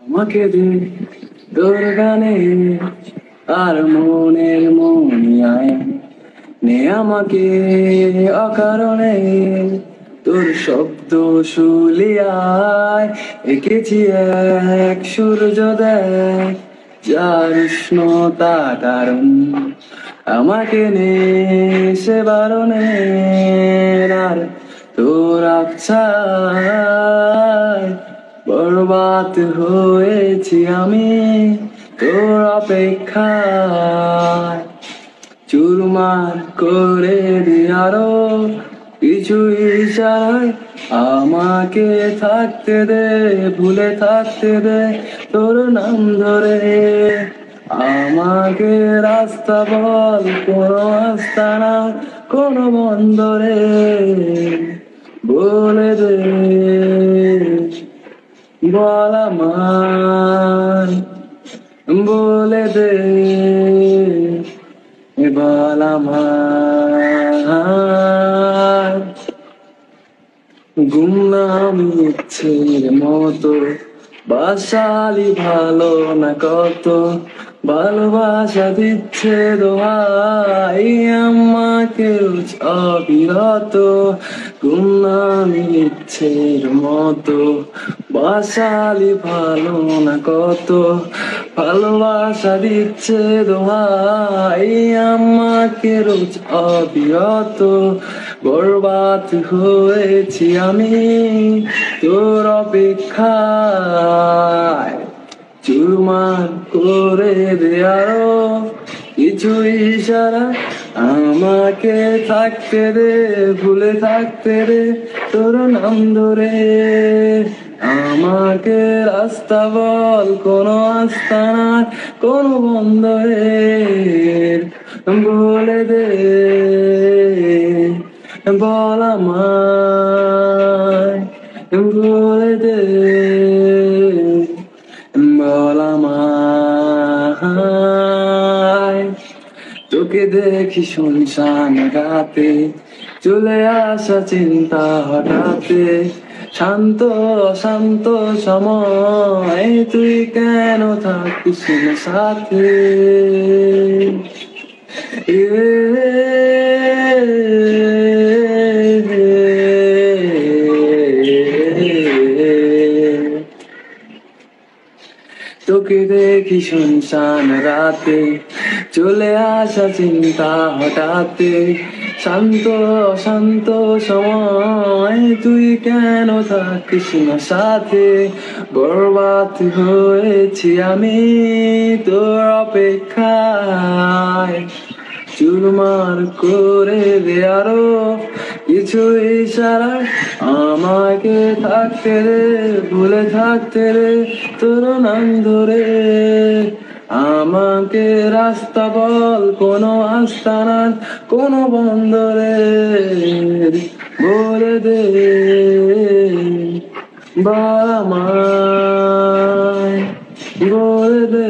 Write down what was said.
আমাকে দে তোর গানে আর মনের মনিয়ায়, নে আমাকে অকারণে তোর শব্দ শুলিয়ায়। এঁকেছি এক সূর্যোদয় যার উষ্ণতা দারুণ, আমাকে নে সে বারণে আর তোর আবছায় বরবাদ হয়েছি আমি তোর অপেক্ষায়। চুরমার করে দি আরো কিছু ইশারায়, আমাকে থাকতে দে, ভুলে থাকতে দে তোর নাম ধরে। আমাকে রাস্তা বল, কোনো আস্তানা কোনো বন্দরে, বলে দে বল আমায়, বলে দে বল আমায়। গুমনাম ইচ্ছের মতো বাসালি ভালো না কত, ভালোবাসা দিচ্ছে দোহাই আমাকেও অবিরত। গুমনাম ইচ্ছের মতো বাসালি ভালো না কত, ভালোবাসা দিচ্ছে দোহাই আমাকে রোজ অবিরত। বরবাদ হয়েছি আমি তোর অপেক্ষায়। চুরমার করে দে আরো কিছু ইশারা, আমাকে থাকতে দে, ভুলে থাকতে দে তোর নাম ধরে। আমাকে রাস্তা বল, কোনো আস্তানা কোনো বন্দরের, বলে দে বল আমায়, বলে দে বল আমায়। তোকে দেখি শুনশান রাতে, চলে আসা চিন্তা হঠাতে, শান্ত অশান্ত সময় তুই কেন থাকিস না সাথে। তোকে দেখি শুনশান রাতে, চলে আসা চিন্তা হঠাতে, শান্ত অশান্ত সময় তুই কেন থাকিস না সাথে। বরবাদ হয়েছি আমি তোর অপেক্ষায়। চুরমার করে দে আরো কিছু ইশারা, আমাকে থাকতে রে, ভুলে থাকতে রে তোর নাম ধরে। আমাকে রাস্তা বল, কোনো আস্তানা কোনো বন্দরে, বলে দে বল আমায়, বলে দে